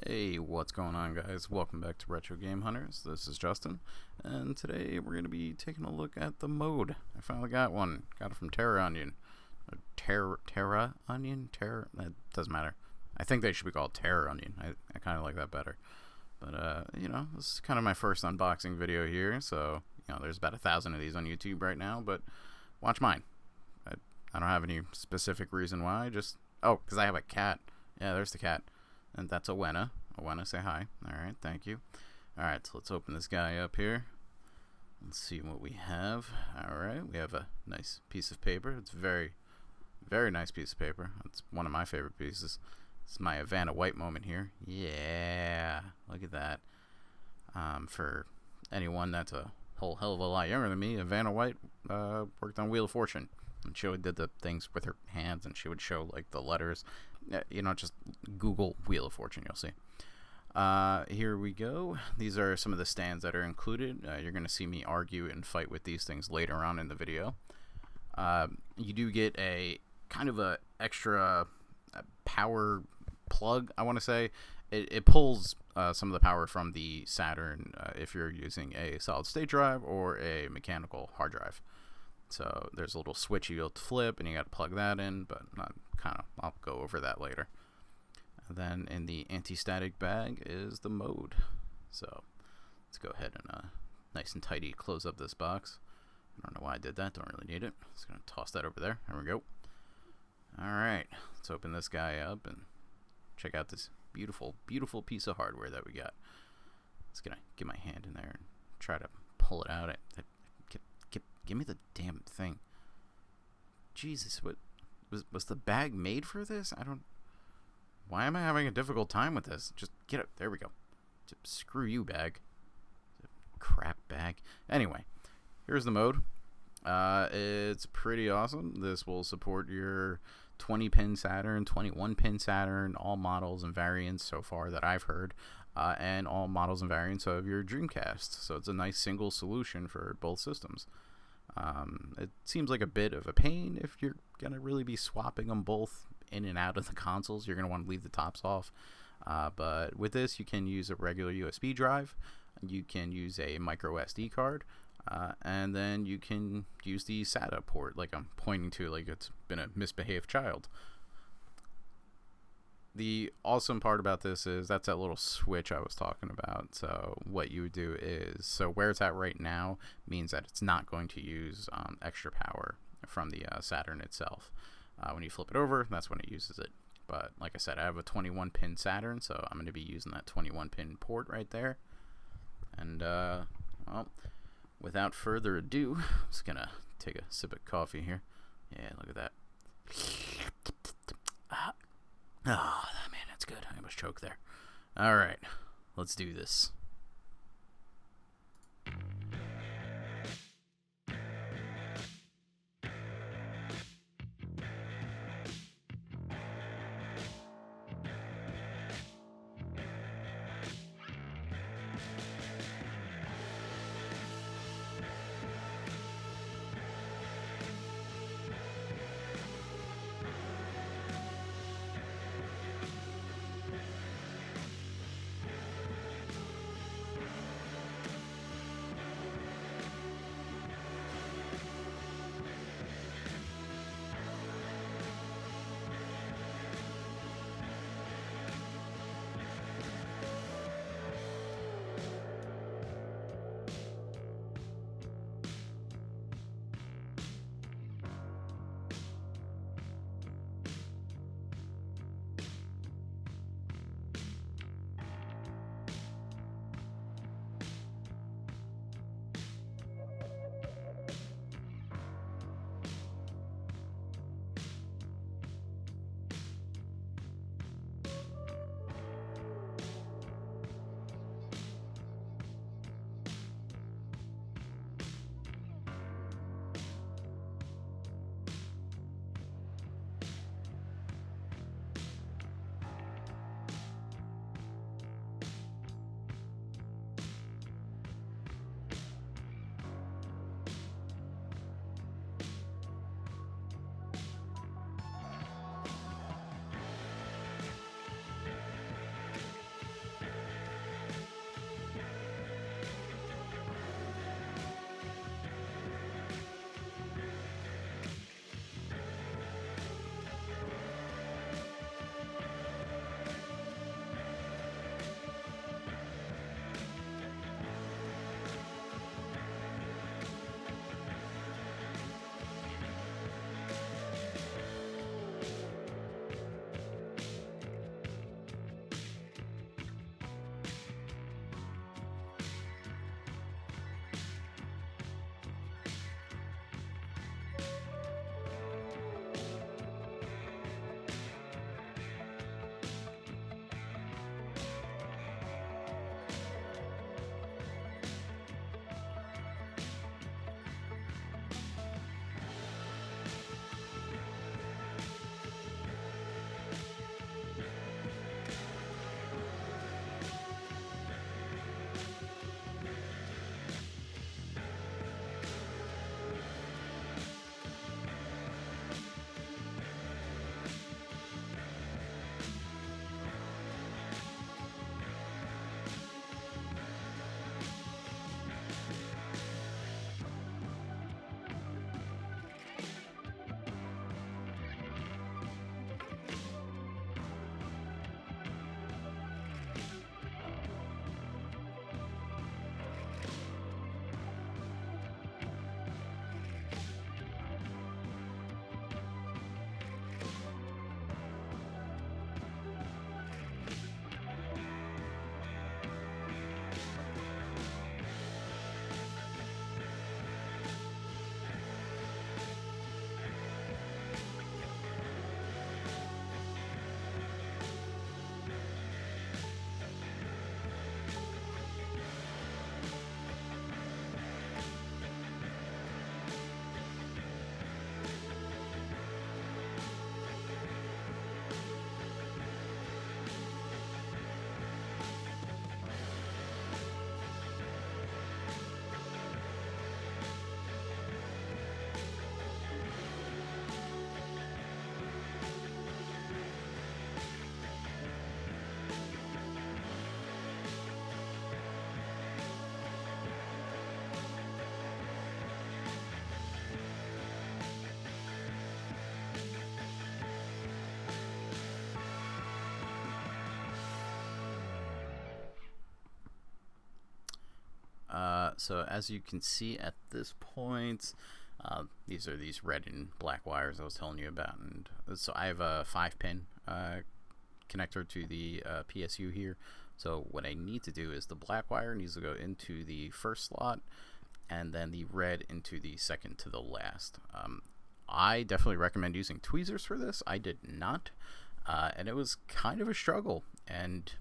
Hey, what's going on, guys? Welcome back to Retro Game Hunters. This is Justin, and today we're going to be taking a look at the M.O.D.E. I finally got one. Got it from Terraonion. Terraonion? That doesn't matter. I think they should be called Terraonion. I kind of like that better. But, this is kind of my first unboxing video here, so, there's about 1,000 of these on YouTube right now, but watch mine. I don't have any specific reason why, because I have a cat. Yeah, there's the cat. And that's Owena. Owena, say hi. Alright, thank you. Alright, so let's open this guy up here. Let's see what we have. Alright, we have a nice piece of paper. It's a very, very nice piece of paper. It's one of my favorite pieces. It's my Vanna White moment here. Yeah, look at that. For anyone that's a whole hell of a lot younger than me, Vanna White worked on Wheel of Fortune. And she did the things with her hands, and she would show, like, the letters. Just Google Wheel of Fortune, you'll see. Here we go. These are some of the stands that are included. You're going to see me argue and fight with these things later on in the video. You do get a kind of a extra power plug, I want to say. It pulls some of the power from the Saturn if you're using a solid-state drive or a mechanical hard drive. So there's a little switch you'll flip, and you got to plug that in, but I'll go over that later. And then in the anti-static bag is the M.O.D.E. So let's go ahead and nice and tidy close up this box. I don't know why I did that. Don't really need it. Just gonna toss that over there. There we go. All right, let's open this guy up and check out this beautiful, beautiful piece of hardware that we got. Just gonna get my hand in there and try to pull it out. Give me the damn thing. Jesus, what was the bag made for this? Why am I having a difficult time with this? Just get it. There we go. Screw you, bag. Crap bag. Anyway, here's the M.O.D.E. It's pretty awesome. This will support your 20-pin Saturn, 21-pin Saturn, all models and variants so far that I've heard, and all models and variants of your Dreamcast. So it's a nice single solution for both systems. It seems like a bit of a pain if you're going to really be swapping them both in and out of the consoles. You're going to want to leave the tops off. But with this, you can use a regular USB drive. You can use a micro SD card. And then you can use the SATA port, like I'm pointing to, like it's been a misbehaved child. The awesome part about this is that's that little switch I was talking about. So what you would do is, so where it's at right now means that it's not going to use extra power from the Saturn itself. When you flip it over, that's when it uses it. But like I said, I have a 21-pin Saturn, so I'm going to be using that 21-pin port right there. And, well, without further ado, I'm just going to take a sip of coffee here. Yeah, look at that. Oh, man, that's good. I almost choked there. All right, let's do this. So as you can see at this point, these are these red and black wires I was telling you about, and so I have a 5-pin connector to the PSU here. So what I need to do is the black wire needs to go into the first slot, and then the red into the second to the last. I definitely recommend using tweezers for this. I did not, and it was kind of a struggle. And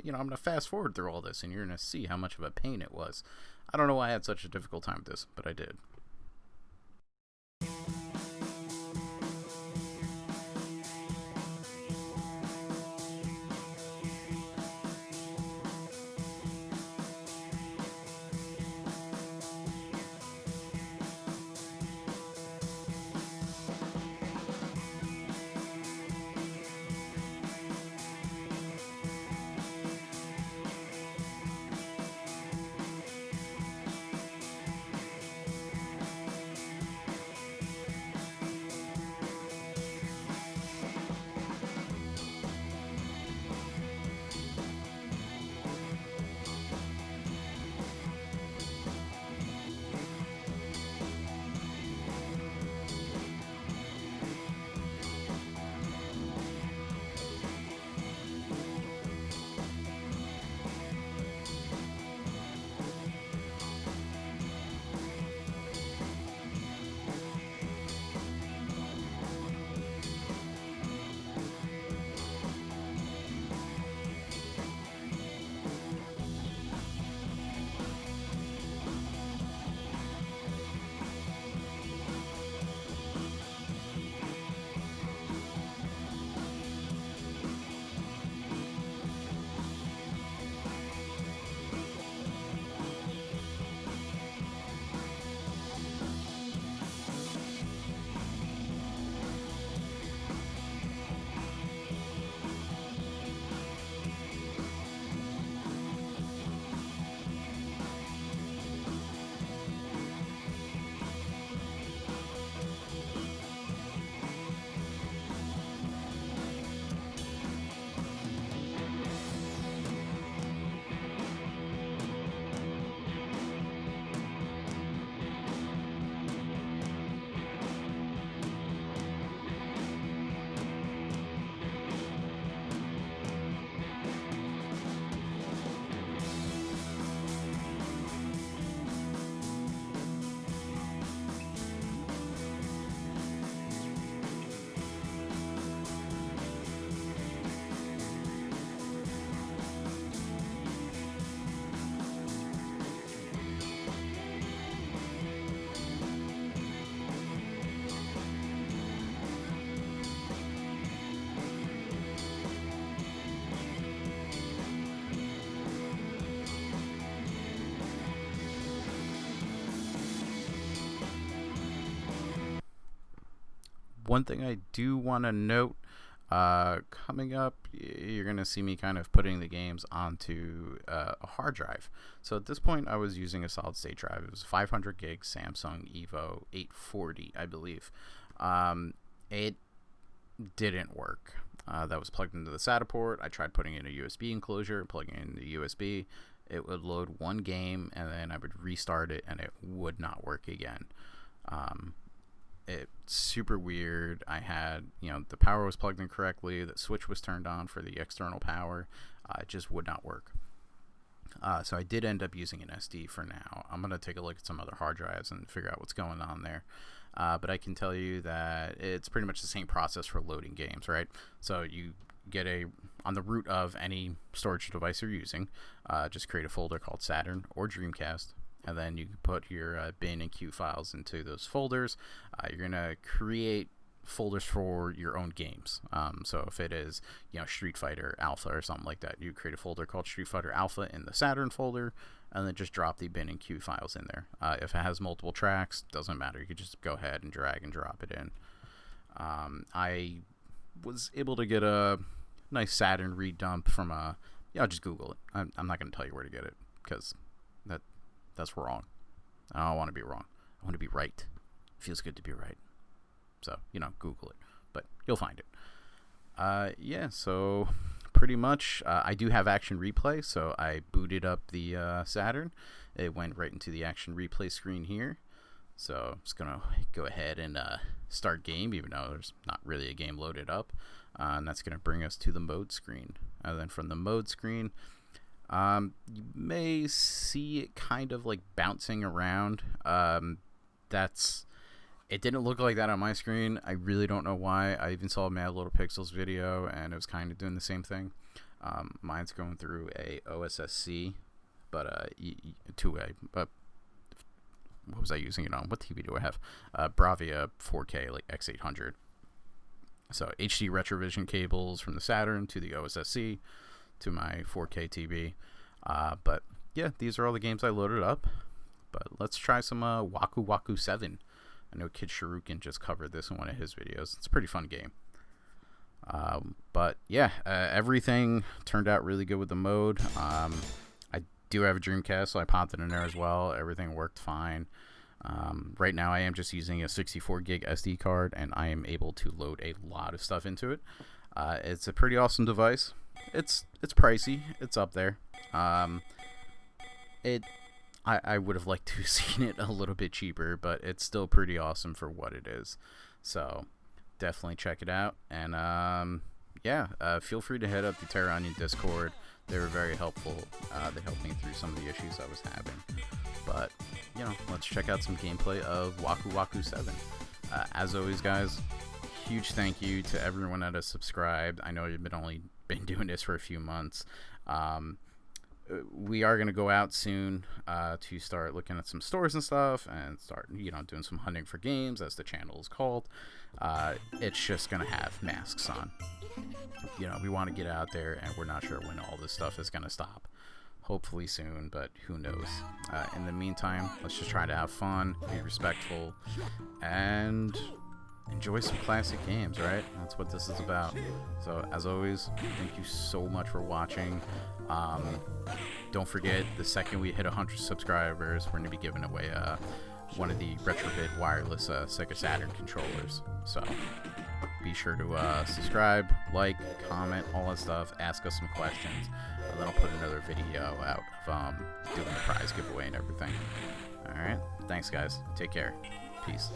you know, I'm gonna fast forward through all this, and you're gonna see how much of a pain it was. I don't know why I had such a difficult time with this, but I did. One thing I do want to note, coming up, you're going to see me kind of putting the games onto a hard drive. So at this point, I was using a solid state drive. It was 500 gig Samsung EVO 840, I believe. It didn't work. That was plugged into the SATA port. I tried putting in a USB enclosure, plugging in the USB. It would load one game, and then I would restart it, and it would not work again. It's super weird. I had, the power was plugged in correctly. The switch was turned on for the external power. It just would not work. So I did end up using an SD for now. I'm going to take a look at some other hard drives and figure out what's going on there. But I can tell you that it's pretty much the same process for loading games, right? So you get on the root of any storage device you're using, just create a folder called Saturn or Dreamcast. And then you can put your bin and queue files into those folders. You're going to create folders for your own games. So if it is, Street Fighter Alpha or something like that, you create a folder called Street Fighter Alpha in the Saturn folder, and then just drop the bin and queue files in there. If it has multiple tracks, doesn't matter. You could just go ahead and drag and drop it in. I was able to get a nice Saturn read dump from just Google it. I'm not going to tell you where to get it, because that's wrong. I don't want to be wrong. I want to be right. It feels good to be right. So, Google it. But you'll find it. So pretty much. I do have Action Replay, so I booted up the Saturn. It went right into the Action Replay screen here. So I'm just going to go ahead and start game, even though there's not really a game loaded up. And that's going to bring us to the mode screen. And then from the mode screen, you may see it kind of like bouncing around. It didn't look like that on my screen. I really don't know why. I even saw a Mad Little Pixels video, and it was kind of doing the same thing. Mine's going through a OSSC, but what was I using it on? What TV do I have? Bravia 4K, like X800. So HD Retrovision cables from the Saturn to the OSSC to my 4K TV. But yeah, these are all the games I loaded up. But let's try some Waku Waku 7. I know Kid Shuriken just covered this in one of his videos. It's a pretty fun game. But yeah, everything turned out really good with the mode. I do have a Dreamcast, so I popped it in there as well. Everything worked fine. Right now I am just using a 64 gig SD card, and I am able to load a lot of stuff into it. It's a pretty awesome device. It's pricey. It's up there. I would have liked to have seen it a little bit cheaper, but it's still pretty awesome for what it is. So definitely check it out. And feel free to head up the Terraonion Discord. They were very helpful. They helped me through some of the issues I was having. But, let's check out some gameplay of Waku Waku 7. As always, guys, huge thank you to everyone that has subscribed. I know you've only been doing this for a few months. We are going to go out soon to start looking at some stores and stuff and start, doing some hunting for games, as the channel is called. It's just going to have masks on. We want to get out there, and we're not sure when all this stuff is going to stop. Hopefully soon, but who knows. In the meantime, let's just try to have fun, be respectful, and enjoy some classic games, right? That's what this is about. So, as always, thank you so much for watching. Don't forget, the second we hit 100 subscribers, we're going to be giving away one of the Retrobit wireless SEGA Saturn controllers. So be sure to subscribe, like, comment, all that stuff. Ask us some questions, and then I'll put another video out of doing the prize giveaway and everything. Alright, thanks guys. Take care. Peace.